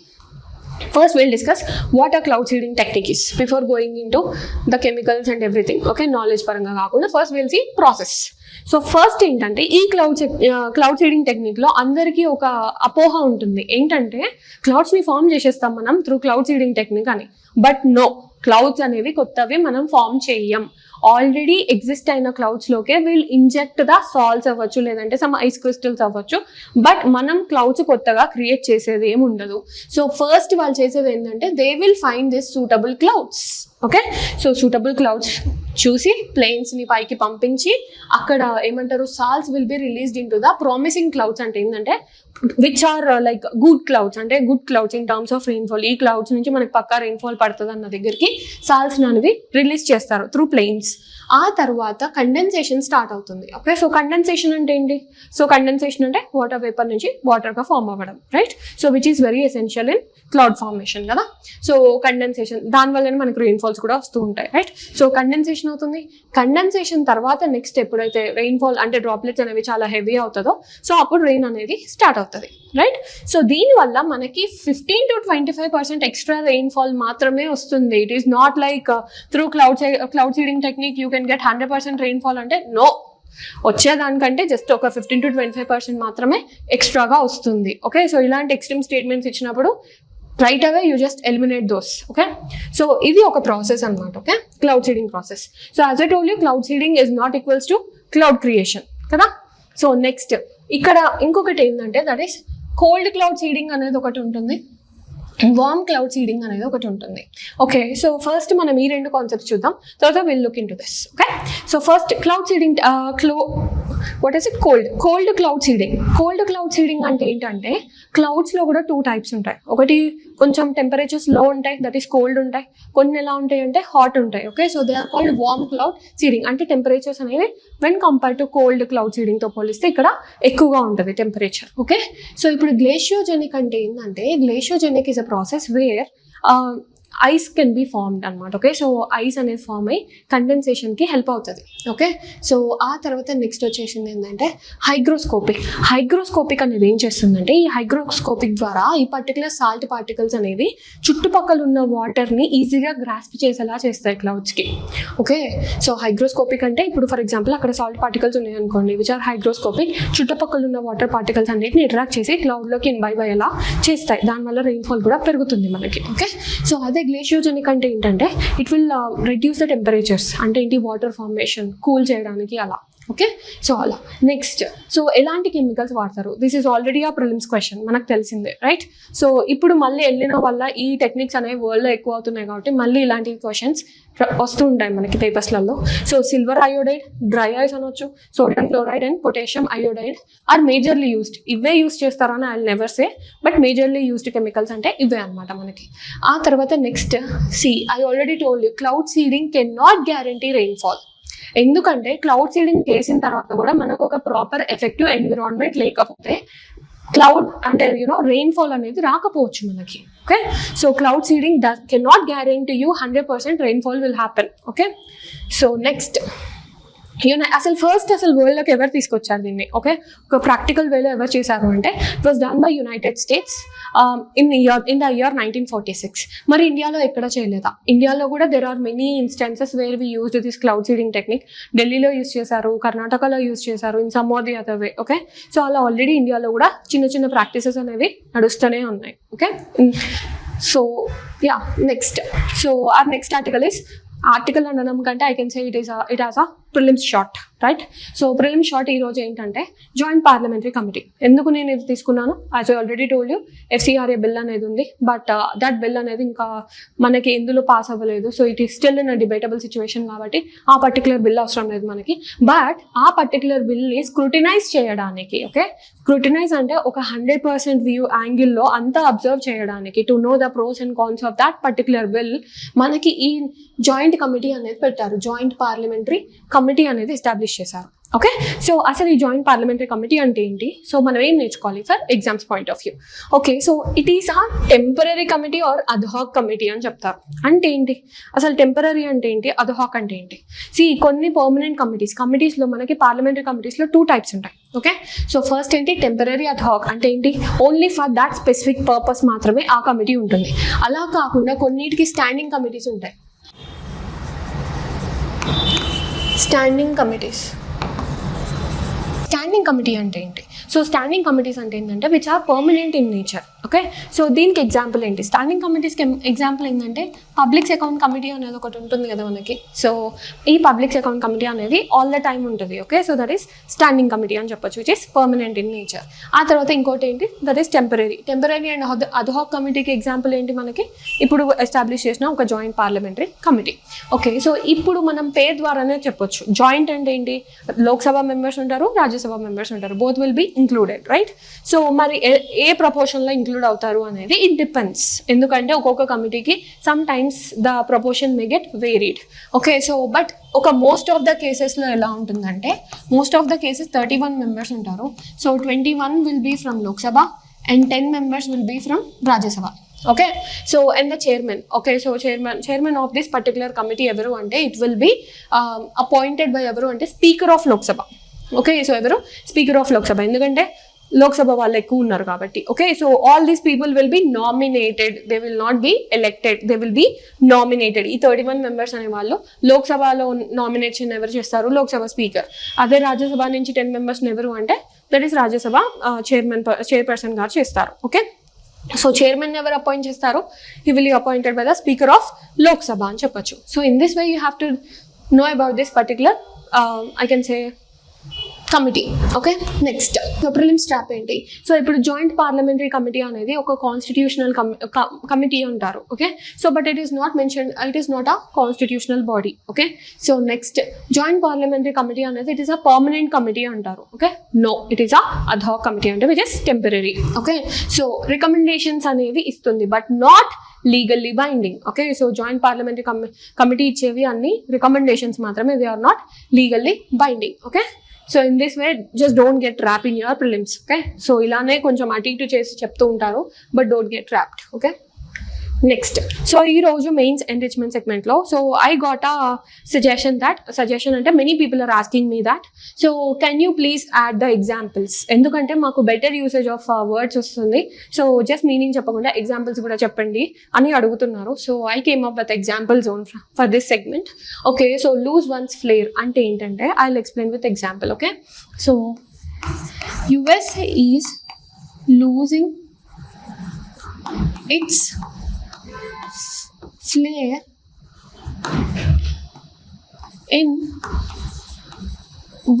First, we'll discuss what a cloud seeding technique is before going into the chemicals and everything. Okay, knowledge paranga kaakunda first we'll see process. So first ఏంటంటే ఈ cloud seeding టెక్నిక్లో అందరికీ ఒక అపోహ ఉంటుంది. ఏంటంటే క్లౌడ్స్ని form చేసేస్తాం మనం త్రూ క్లౌడ్ సీడింగ్ టెక్నిక్ అని. బట్ నో, క్లౌడ్స్ అనేవి కొత్తవి మనం ఫామ్ చేయం. ఆల్రెడీ ఎగ్జిస్ట్ అయిన క్లౌడ్స్లోకే వీల్ ఇంజెక్ట్ ద సాల్ట్స్ అవ్వచ్చు, లేదంటే సమ్ ఐస్ క్రిస్టల్స్ అవ్వచ్చు. బట్ మనం క్లౌడ్స్ కొత్తగా క్రియేట్ చేసేది ఏమి ఉండదు. సో ఫస్ట్ వాళ్ళు చేసేది ఏంటంటే they will find this suitable clouds. Okay, so suitable clouds చూసి ప్లేన్స్ని పైకి పంపించి అక్కడ ఏమంటారు salts will be released in to the promising clouds. అంటే ఏంటంటే which are like good clouds, అంటే good clouds in terms of rainfall. ఈ క్లౌడ్స్ నుంచి మనకి పక్కా రెయిన్ఫాల్ పడుతుంది అన్న దగ్గరికి సాల్ట్స్ అనేవి రిలీజ్ చేస్తారు త్రూ ప్లేన్స్. ఆ తర్వాత కండెన్సేషన్ స్టార్ట్ అవుతుంది. ఓకే, సో కండెన్సేషన్ అంటే ఏంటి? సో కండెన్సేషన్ అంటే వాటర్ వేపర్ నుంచి వాటర్గా ఫామ్ అవ్వడం, right? So which is very essential in cloud formation కదా. సో కండెన్సేషన్ దానివల్లనే మనకు రెయిన్ఫాల్స్ కూడా వస్తూ ఉంటాయి, రైట్? సో కండెన్సేషన్ అవుతుంది. కండెన్సేషన్ తర్వాత నెక్స్ట్ ఎప్పుడైతే రెయిన్ఫాల్ అంటే డ్రాప్లెట్స్ అనేవి చాలా హెవీ అవుతుందో సో అప్పుడు రెయిన్ అనేది స్టార్ట్ అవుతుంది, రైట్? సో దీనివల్ల మనకి 15 to 25% ఎక్స్ట్రా రెయిన్ఫాల్ మాత్రమే వస్తుంది. It is not like through cloud seeding technique you can get 100% rainfall అంటే నో. వచ్చేదానికంటే జస్ట్ ఒక 15 to 25% మాత్రమే ఎక్స్ట్రాగా వస్తుంది. ఓకే, సో ఇలాంటి ఎక్స్ట్రీమ్ స్టేట్మెంట్స్ ఇచ్చినప్పుడు right away you just eliminate those. Okay, so ఇది ఒక ప్రాసెస్ అనమాట. Okay, cloud seeding process. So as I told you cloud seeding is not equals to cloud creation కదా. So next ఇక్కడ ఇంకొకటి ఏంటంటే that is cold cloud seeding అనేది ఒకటి ఉంటుంది, వార్మ్ క్లౌడ్ సీడింగ్ అనేది ఒకటి ఉంటుంది. ఓకే, సో ఫస్ట్ మనం ఈ రెండు కాన్సెప్ట్స్ చూద్దాం, తర్వాత will look in to this. Okay, so first cloud seeding, what is it? Cold cloud seeding. Cold cloud seeding అంటే ఏంటంటే క్లౌడ్స్లో కూడా 2 types ఉంటాయి. ఒకటి కొంచెం టెంపరేచర్స్ లో ఉంటాయి, దట్ ఈస్ కోల్డ్ ఉంటాయి. కొన్ని ఎలా ఉంటాయి అంటే హాట్ ఉంటాయి. Okay, so they are called warm cloud seeding. అంటే టెంపరేచర్స్ అనేవి when compare to cold cloud సీడింగ్తో పోలిస్తే ఇక్కడ ఎక్కువగా ఉంటుంది టెంపరేచర్. ఓకే, సో ఇప్పుడు గ్లేషియోజెనిక్ అంటే ఏంటంటే glaciogenic is a process where ice can be formed అనమాట. ఓకే, సో ఐస్ అనేది ఫామ్ అయ్యి కండెన్సేషన్కి హెల్ప్ అవుతుంది. ఓకే, సో ఆ తర్వాత నెక్స్ట్ వచ్చేసింది ఏంటంటే హైగ్రోస్కోపిక్ అనేది ఏం చేస్తుందంటే ఈ హైగ్రోస్కోపిక్ ద్వారా ఈ పర్టికులర్ సాల్ట్ పార్టికల్స్ అనేవి చుట్టుపక్కల ఉన్న వాటర్ని ఈజీగా గ్రాస్ప్ చేసేలా చేస్తాయి క్లౌడ్స్కి. ఓకే, సో హైగ్రోస్కోపిక్ అంటే ఇప్పుడు ఫర్ ఎగ్జాంపుల్ అక్కడ సాల్ట్ పార్టికల్స్ ఉన్నాయి అనుకోండి, విచ్ ఆర్ హైగ్రోస్కోపిక్. చుట్టుపక్కల ఉన్న వాటర్ పార్టికల్స్ అన్నిటిని ఇంటరాక్ట్ చేసి క్లౌడ్లోకి ఇన్వైవ్ అయ్యేలా చేస్తాయి. దానివల్ల రెయిన్ఫాల్ కూడా పెరుగుతుంది మనకి. ఓకే, సో అదే గ్లేషియోజెనిక్ అంటే ఏంటంటే it will reduce the temperatures, అంటే ఏంటి వాటర్ ఫార్మేషన్ కూల్ చేయడానికి అలా. ఓకే, సో అలా నెక్స్ట్ సో ఎలాంటి కెమికల్స్ వాడతారు? దిస్ ఈజ్ ఆల్రెడీ ఆ ప్రిలిమ్స్ క్వశ్చన్, మనకు తెలిసిందే, రైట్? సో ఇప్పుడు మళ్ళీ వెళ్ళిన వల్ల ఈ టెక్నిక్స్ అనేవి వరల్డ్లో ఎక్కువ అవుతున్నాయి కాబట్టి మళ్ళీ ఇలాంటి క్వశ్చన్స్ వస్తూ ఉంటాయి మనకి పేపర్స్లలో. So silver iodide, dry ice అనొచ్చు, sodium chloride and potassium iodide are majorly used. ఇవే యూస్ చేస్తారని I never say, but majorly used chemicals అంటే ఇవే అనమాట మనకి. ఆ తర్వాత next I already told you cloud seeding can not guarantee rainfall. ఎందుకంటే క్లౌడ్ సీడింగ్ చేసిన తర్వాత కూడా మనకు ఒక ప్రాపర్ ఎఫెక్టివ్ ఎన్విరాన్మెంట్ లేకపోతే క్లౌడ్ అంటే రెయిన్ఫాల్ అనేది రాకపోవచ్చు మనకి. Okay, so cloud seeding can not guarantee you 100% rainfall will happen. Okay, so next అసలు వరల్డ్లోకి ఎవరు తీసుకొచ్చారు దీన్ని? ఓకే, ఒక ప్రాక్టికల్ వేలో ఎవరు చేశారు అంటే it was done by United States in the year 1946. మరి ఇండియాలో ఎక్కడ చేయలేదా? ఇండియాలో కూడా there are many instances where we used this cloud seeding technique. ఢిల్లీలో యూజ్ చేశారు, కర్ణాటకలో యూజ్ చేశారు, in some or the other way. Okay, so అలా ఆల్రెడీ ఇండియాలో కూడా చిన్న చిన్న ప్రాక్టీసెస్ అనేవి నడుస్తూనే ఉన్నాయి. Okay, so next so our next article అనడం కంటే I can say it has a prelims short, right? So prelims short ఈ రోజు ఏంటంటే జాయింట్ పార్లమెంటరీ కమిటీ. ఎందుకు నేను ఇది తీసుకున్నాను, as I already told you, FCRA bill అనేది ఉంది, బట్ దట్ బిల్ అనేది ఇంకా మనకి ఎందులో పాస్ అవ్వలేదు. So it is still in a debatable situation కాబట్టి ఆ పర్టికులర్ బిల్ అవసరం లేదు మనకి. బట్ ఆ పర్టికులర్ బిల్ని స్క్రూటినైజ్ చేయడానికి, ఓకే, స్క్రూటినైజ్ అంటే ఒక 100% వ్యూ యాంగిల్లో అంతా అబ్జర్వ్ చేయడానికి, to know the pros and cons of that particular bill, మనకి ఈ జాయింట్ కమిటీ అనేది పెట్టారు. జాయింట్ పార్లమెంటరీ కమిటీ అనేది ఎస్టాబ్లిష్ చేశారు. ఓకే, సో అసలు ఈ జాయింట్ పార్లమెంటరీ కమిటీ అంటే ఏంటి? సో మనం ఏం నేర్చుకోవాలి for exams point of view? Okay, so it is a temporary committee or ad hoc committee అని చెప్తారు. అంటే ఏంటి అసలు టెంపరరీ అంటే ఏంటి, అడ్హాక్ అంటే ఏంటి? కొన్ని పర్మనెంట్ కమిటీస్లో మనకి పార్లమెంటరీ కమిటీస్లో 2 టైప్స్ ఉంటాయి. ఓకే, సో ఫస్ట్ ఏంటి టెంపరరీ అడ్హాక్ అంటే ఏంటి, only for that specific purpose మాత్రమే ఆ కమిటీ ఉంటుంది. అలా కాకుండా కొన్నిటికి స్టాండింగ్ కమిటీస్ ఉంటాయి. స్టాండింగ్ కమిటీ అంటే ఏంటి? సో స్టాండింగ్ కమిటీస్ అంటే ఏంటంటే which are permanent in nature. Okay, so దీనికి ఎగ్జాంపుల్ ఏంటి? స్టాండింగ్ కమిటీస్కి ఎగ్జాంపుల్ ఏంటంటే పబ్లిక్ అకౌంట్ కమిటీ అనేది ఒకటి ఉంటుంది కదా మనకి. సో ఈ పబ్లిక్ అకౌంట్ కమిటీ అనేది ఆల్ ద టైమ్ ఉంటుంది. Okay, so that is standing committee అని చెప్పొచ్చు, which is permanent in nature. ఆ తర్వాత ఇంకోటి ఏంటి, that is temporary and ad hoc కమిటీకి ఎగ్జాంపుల్ ఏంటి మనకి? ఇప్పుడు ఎస్టాబ్లిష్ చేసిన ఒక joint parliamentary committee. Okay, so ఇప్పుడు మనం పేరు ద్వారానే చెప్పొచ్చు. జాయింట్ అంటే ఏంటి, లోక్సభ మెంబర్స్ ఉంటారు, రాజ్యసభ మెంబర్స్ ఉంటారు, both will be included, right? So మరి ఏ ప్రపోర్షన్లో ఇంక్లూడ్ అవుతారు అనేది ఇట్ డిపెండ్స్. ఎందుకంటే ఒక్కొక్క కమిటీకి sometimes the proportion may get varied. Okay, so but ఒక మోస్ట్ ఆఫ్ ద కేసెస్లో ఎలా ఉంటుందంటే, most of the cases 31 members ఉంటారు. So 21 will be from Lok Sabha and 10 members will be from Rajya Sabha. Okay, so and the chairman, okay, so chairman of this particular committee evaru ante it will be appointed by evaru ante speaker of Lok Sabha. Okay, so evaru speaker of Lok Sabha endukante Lok Sabha వాళ్ళు ఎక్కువ ఉన్నారు కాబట్టి. Okay, so all these people will be nominated, they will not be elected, they will be nominated. ఈ 31 members అనే వాళ్ళు లోక్సభలో nomination ఎవరు చేస్తారు? లోక్సభ స్పీకర్. అదే రాజ్యసభ నుంచి 10 మెంబర్స్ ఎవరు అంటే దట్ ఈస్ రాజ్యసభ చైర్పర్సన్ గారు చేస్తారు. ఓకే, సో చైర్మన్ ఎవరు అపాయింట్ చేస్తారు? He will be appointed by the speaker of Lok Sabha అని చెప్పొచ్చు. So in this way you have to know about this particular I can say committee. Okay, next so prelims trap ఏంటి? So ఇప్పుడు joint parliamentary committee అనేది ఒక constitutional committee అంటారు. Okay, so but it is not mention, it is not a constitutional body. Okay, so next joint parliamentary committee అనేది it is a permanent committee అంటారు. Okay, no, it is a ad hoc committee అంటే which is temporary. Okay, so recommendations అనేవి ఇస్తుంది but not legally binding. Okay, so joint parliamentary committee ఇచ్చేవి అన్ని recommendations మాత్రమే, they are not legally binding. Okay, so in this way just don't get trap in your prelims. Okay, so ఇలానే కొంచెం అటు ఇటు చేసి చెప్తూ ఉంటారు, but don't get trapped. Okay, next so ఈ రోజు మెయిన్స్ ఎన్రిచ్మెంట్ సెగ్మెంట్లో so I got a suggestion అంటే many people are asking me that, so can you please add the examples? ఎందుకంటే మాకు బెటర్ యూసేజ్ ఆఫ్ వర్డ్స్ వస్తుంది, so just meaning చెప్పకుండా examples కూడా చెప్పండి అని అడుగుతున్నారు. So I came up with examples own for this segment. Okay, so lose one's flair అంటే ఏంటంటే I will explain with example. Okay, so USA is losing its flare in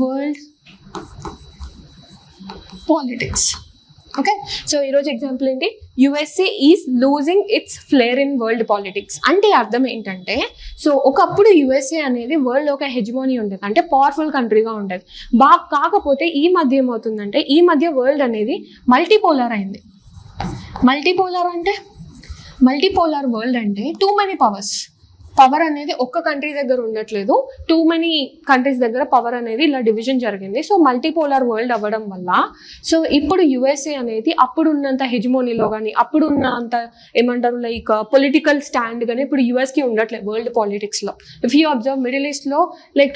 world politics. Okay, so ఈరోజు example ఏంటి? USA is losing its flair in world politics అంటే అర్థం ఏంటంటే, so ఒకప్పుడు USA అనేది world ఒక హెజిమోనీ ఉండేది, అంటే పవర్ఫుల్ కంట్రీగా ఉండేది. కాకపోతే ఈ మధ్య ఏమవుతుందంటే, ఈ మధ్య వరల్డ్ అనేది మల్టీపోలార్ అయింది. మల్టీపోలార్ వరల్డ్ అంటే టూ మెనీ పవర్ అనేది ఒక్క కంట్రీ దగ్గర ఉండట్లేదు, టూ మెనీ కంట్రీస్ దగ్గర పవర్ అనేది ఇలా డివిజన్ జరిగింది. సో మల్టీపోలార్ వరల్డ్ అవ్వడం వల్ల సో ఇప్పుడు USA అనేది అప్పుడు ఉన్నంత హెజిమోనీలో కానీ అప్పుడు ఉన్నంత ఏమంటారు లైక్ పొలిటికల్ స్టాండ్ కానీ ఇప్పుడు యూఎస్కి ఉండట్లేదు వరల్డ్ పాలిటిక్స్లో. ఇఫ్ యూ అబ్జర్వ్ మిడిల్ ఈస్ట్లో లైక్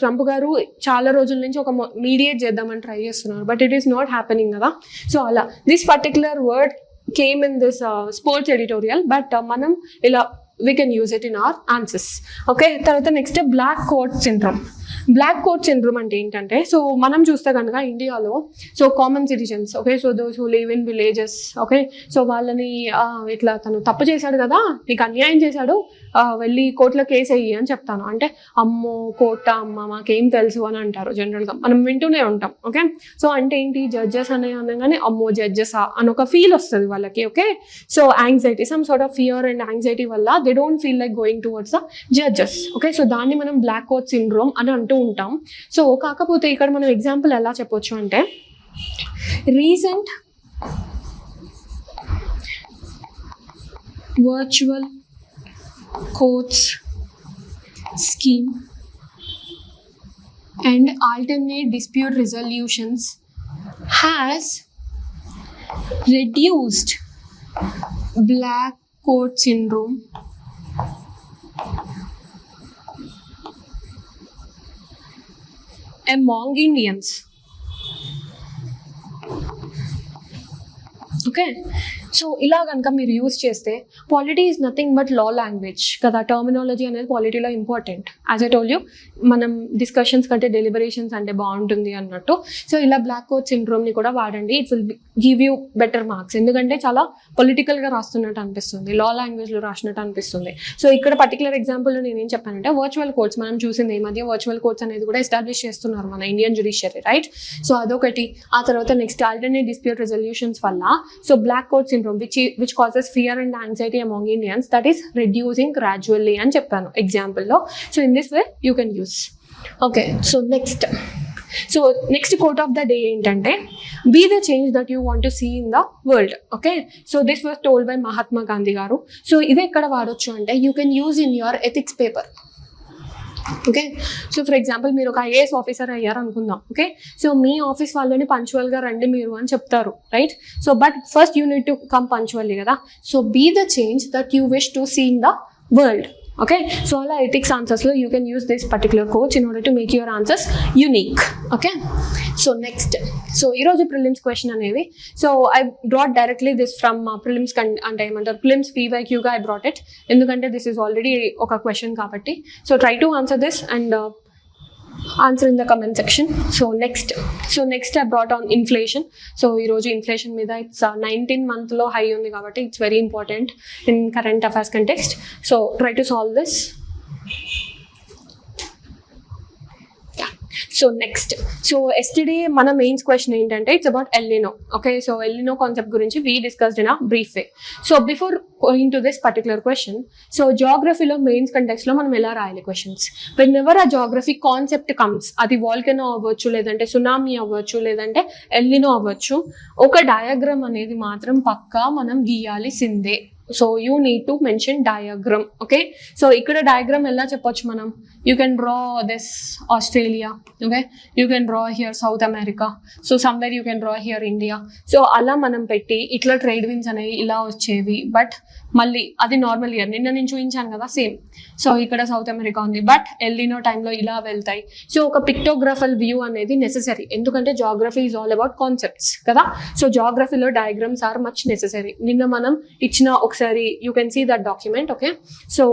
ట్రంప్ గారు చాలా రోజుల నుంచి ఒక మీడియేట్ చేద్దామని ట్రై చేస్తున్నారు, but it is not happening కదా. సో అలా this particular word came in this sports editorial, but manam ila we can use it in our answers. Okay, tarvata next black coat syndrome. Black coat syndrome అంటే ఏంటంటే, so మనం చూస్తే కనుక ఇండియాలో so common citizens, okay, so those who live in villages, okay, so వాళ్ళని ఇట్లా తను తప్పు చేశాడు కదా, నీకు అన్యాయం చేశాడు, వెళ్ళి కోర్టులో కేసు వేయి అని చెప్తాను అంటే, అమ్మో కోర్ట అమ్మ మాకేం తెలుసు అని అంటారు. జనరల్గా మనం వింటూనే ఉంటాం. ఓకే, సో అంటే ఏంటి, జడ్జెస్ అనగానే అమ్మో జడ్జెసా అని ఒక ఫీల్ వస్తుంది వాళ్ళకి. Okay, so anxiety, some sort of fear and anxiety వల్ల they don't feel like going towards the judges. Okay, so దాన్ని మనం బ్లాక్ కోట్ సిండ్రోమ్ అని అంటూ ఉంటాం. సో కాకపోతే ఇక్కడ మనం ఎగ్జాంపుల్ ఎలా చెప్పొచ్చు అంటే, recent virtual courts scheme and alternate dispute resolutions has reduced black court syndrome among Indians. Okay, so ఇలా కనుక మీరు యూజ్ చేస్తే, polity is nothing but law language కదా, టర్మినాలజీ అనేది పాలిటీలో important. As I told you, మనం డిస్కషన్స్ కంటే deliberations అంటే బాగుంటుంది అన్నట్టు. సో ఇలా బ్లాక్ కోట్ సిండ్రోమ్ని కూడా వాడండి, it will give you better marks. ఎందుకంటే చాలా పొలిటికల్గా రాస్తున్నట్టు అనిపిస్తుంది, లా లాంగ్వేజ్లో రాసినట్టు అనిపిస్తుంది. సో ఇక్కడ పర్టికులర్ ఎగ్జాంపుల్లో నేనేం చెప్పానంటే, వర్చువల్ కోర్ట్స్ మనం చూసింది ఈ మధ్య, వర్చువల్ కోర్ట్స్ అనేది కూడా ఎస్టాబ్లిష్ చేస్తున్నారు మన ఇండియన్ జ్యుడిషియరీ, రైట్? సో అదొకటి. ఆ తర్వాత నెక్స్ట్ ఆల్టర్నేట్ డిస్ప్యూట్ రెజల్యూషన్స్ వల్ల, so black coat syndrome which causes fear and anxiety among Indians, that is reducing gradually అని చెప్పాను ఎగ్జాంపుల్లో. So in this way you can use. Okay, so next quote of the day ఏంటంటే, be the change that you want to see in the world. Okay, so this was told by Mahatma Gandhi గారు. సో ఇది ఎక్కడ వాడొచ్చు అంటే, you can use in your ethics paper. Okay, so for example మీరు ఒక IAS officer అయ్యారు అనుకుందాం. ఓకే, సో మీ ఆఫీస్ వాళ్ళని పంచువల్గా రండి మీరు అని చెప్తారు, right? So but first you need to come punctually కదా. So be the change that you wish to see in the world. Okay, so అలా ఎథిక్స్ ఆన్సర్స్లో you can use this particular quote in order to make your answers unique. Okay, so next, so ఈరోజు prelims question అనేది, so I brought directly this from prelims అంటే ఏమంటారు, prelims PYQగా I brought it, ఎందుకంటే this is already ఒక question కాబట్టి. So try to answer this and answer in the comment section. So next I brought on inflation. So ee roju inflation meeda it's 19 month lo high undi kabatti it's very important in current affairs context. So try to solve this. So next, so yesterday మన mains question ఏంటంటే, it's about El Nino. Okay, so El Nino concept గురించి we discussed in a brief way. So before going to this particular question, so జాగ్రఫీలో mains కంటెక్స్లో మనం ఎలా రాయాలి questions, whenever a geography concept comes, అది volcano అవ్వచ్చు, లేదంటే సునామీ అవ్వచ్చు, లేదంటే ఎల్నినో అవ్వచ్చు, ఒక డయాగ్రామ్ అనేది మాత్రం పక్కా మనం గీయాల్సిందే. So you need to mention diagram. Okay, so ఇక్కడ డయాగ్రామ్ ఎలా చెప్పొచ్చు మనం, you can draw this Australia, okay, you can draw here South America, so somewhere you can draw here India. So అలా మనం పెట్టి ఇట్లా ట్రేడ్ విన్స్ అనేవి ఇలా వచ్చేవి, బట్ మళ్ళీ అది నార్మల్ ఇయర్, నిన్న నేను చూపించాను కదా సేమ్. సో ఇక్కడ సౌత్ అమెరికా ఉంది, బట్ ఎల్నినో టైంలో ఇలా వెళ్తాయి. సో ఒక పిక్టోగ్రఫల్ వ్యూ అనేది నెసెసరీ, ఎందుకంటే geography is all about concepts కదా. సో జాగ్రఫీలో డయాగ్రామ్స్ ఆర్ మచ్ నెసెసరీ. నిన్న మనం ఇచ్చిన ఒకసారి you can see that document. Okay, so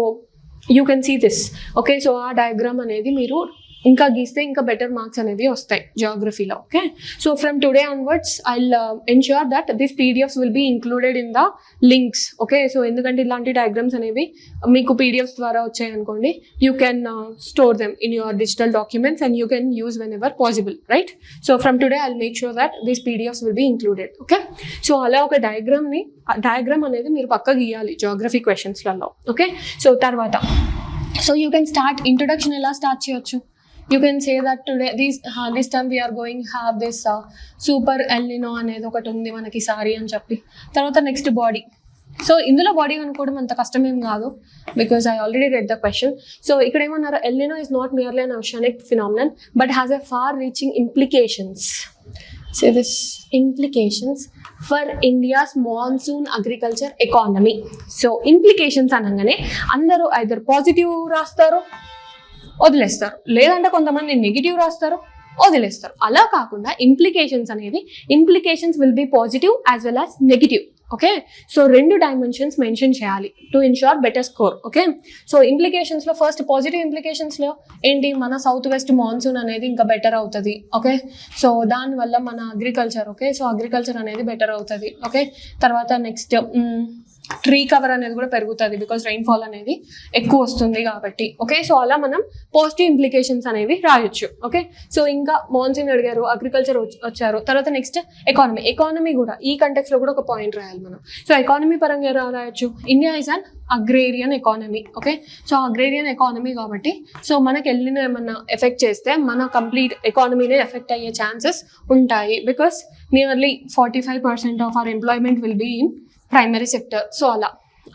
you can see this. Okay, so ఆ డయాగ్రామ్ అనేది మీరు ఇంకా గీస్తే ఇంకా బెటర్ మార్క్స్ అనేవి వస్తాయి జాగ్రఫీలో. Okay, so from today onwards I will ensure that this PDFs will be included in the links. Okay, so ఎందుకంటే ఇలాంటి డయాగ్రామ్స్ అనేవి మీకు PDFs ద్వారా వచ్చాయి అనుకోండి, you can store them in your digital documents and you can use whenever possible, right? So from today I will make sure that these PDFs will be included. Okay, so అలా ఒక diagram అనేది మీరు పక్క గీయాలి geography క్వశ్చన్స్లలో. Okay, so తర్వాత so you can start introduction ఎలా start చేయొచ్చు. You can say that today this time we are going have this super El Nino అనేది ఒకటి ఉంది మనకి సారీ అని చెప్పి. తర్వాత నెక్స్ట్ బాడీ. సో ఇందులో బాడీ అనుకోవడం అంత కష్టమేం కాదు, because I already read the question. So ఇక్కడ ఏమన్నారు, El Niño is not merely an oceanic phenomenon but has a far reaching implications. So this implications for India's monsoon agriculture economy. So implications అనగానే అందరూ either positive రాస్తారు, వదిలేస్తారు, లేదంటే కొంతమంది negative రాస్తారు, వదిలేస్తారు. అలా కాకుండా implications will be positive as well as negative. Okay. So 2 dimensions mention చేయాలి to ensure better score. Okay. So ఇంప్లికేషన్స్లో ఫస్ట్ పాజిటివ్ ఇంప్లికేషన్స్లో ఏంటి, మన సౌత్ వెస్ట్ మాన్సూన్ అనేది ఇంకా బెటర్ అవుతుంది. ఓకే. సో దానివల్ల మన అగ్రికల్చర్, ఓకే, సో అగ్రికల్చర్ అనేది బెటర్ అవుతుంది. ఓకే. తర్వాత నెక్స్ట్ ట్రీ కవర్ అనేది కూడా పెరుగుతుంది బికాస్ రైన్ఫాల్ అనేది ఎక్కువ వస్తుంది కాబట్టి. ఓకే. సో అలా మనం పాజిటివ్ ఇంప్లికేషన్స్ అనేవి రాయొచ్చు. ఓకే. సో ఇంకా మాన్సూన్ అడిగారు, అగ్రికల్చర్ వచ్చారు, తర్వాత నెక్స్ట్ ఎకానమీ కూడా ఈ కంటెక్స్లో కూడా ఒక పాయింట్ రాయాలి మనం. సో ఎకానమీ పరంగా ఎలా రాయొచ్చు, India is an agrarian economy. Okay. So agrarian economy కాబట్టి సో మనకి వెళ్ళిన ఏమన్నా ఎఫెక్ట్ చేస్తే మన కంప్లీట్ ఎకానమీనే ఎఫెక్ట్ అయ్యే ఛాన్సెస్ ఉంటాయి because nearly 45% of our employment will be in primary sector. So అలా.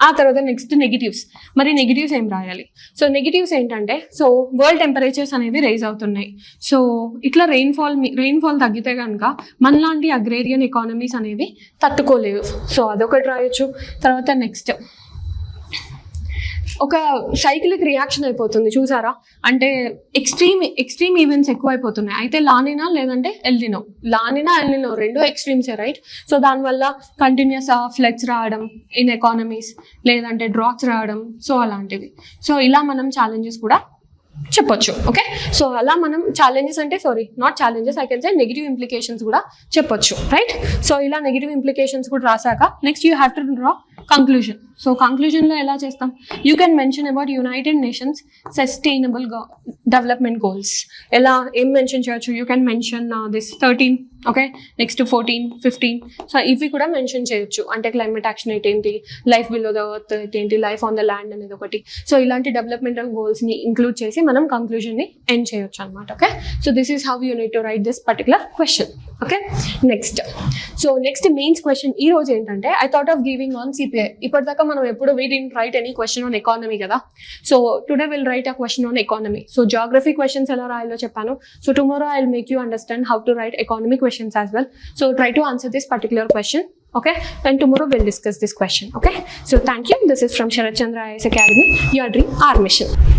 ఆ తర్వాత నెక్స్ట్ నెగిటివ్స్. మరి నెగిటివ్స్ ఏం రాయాలి? సో నెగిటివ్స్ ఏంటంటే, సో వరల్డ్ టెంపరేచర్స్ అనేవి రైజ్ అవుతున్నాయి. సో ఇట్లా రెయిన్ఫాల్ తగ్గితే కనుక మనలాంటి అగ్రేరియన్ ఎకానమీస్ అనేవి తట్టుకోలేవు. సో అదొకటి రాయొచ్చు. తర్వాత నెక్స్ట్ ఒక సైక్లిక్ రియాక్షన్ అయిపోతుంది చూసారా, అంటే ఎక్స్ట్రీమ్ ఈవెంట్స్ ఎక్కువైపోతున్నాయి. అయితే లానినా లేదంటే ఎల్నినో, ఎల్నినో రెండు ఎక్స్ట్రీమ్సే, రైట్. సో దానివల్ల కంటిన్యూస్ ఫ్లడ్స్ రావడం ఇన్ ఎకానమీస్, లేదంటే డ్రాట్స్ రావడం, సో అలాంటివి. సో ఇలా మనం ఛాలెంజెస్ కూడా చెప్పొచ్చు. ఓకే. సో అలా మనం ఛాలెంజెస్ అంటే not challenges, I can say negative implications కూడా చెప్పొచ్చు, రైట్. సో ఇలా నెగిటివ్ ఇంప్లికేషన్స్ కూడా రాసాక next you have to draw conclusion. So కంక్లూజన్లో ఎలా చేస్తాం, you can mention about United Nations sustainable development goals. ఎలా ఏం మెన్షన్ చేయొచ్చు, you can mention this 13, okay, next 14, 15. So ఇవి కూడా మెన్షన్ చేయొచ్చు. అంటే క్లైమేట్ యాక్షన్ ఏంటి, లైఫ్ బిలో ద ఎర్త్ ఏంటి, లైఫ్ ఆన్ ద ల్యాండ్ అనేది ఒకటి. సో ఇలాంటి డెవలప్మెంటల్ గోల్స్ని ఇంక్లూడ్ చేసి మనం కంక్లూజన్ని ఎండ్ చేయొచ్చు అనమాట. Okay. So this is how you need to write this particular question. Okay. Next mains question ఈ రోజు ఏంటంటే, I thought of giving on CPI. ఇప్పటిదాకా మనం ఎప్పుడు we didn't write any question on economy కదా. So today will write a question on economy. So geography questions ఎలా రాయాలో చెప్పాను. So tomorrow I will make you understand how to write economy questions as well. So try to answer this particular question. Okay, and tomorrow we'll discuss this question. Okay, so thank you. This is from Sarat Chandra IAS Academy, your dream, our mission.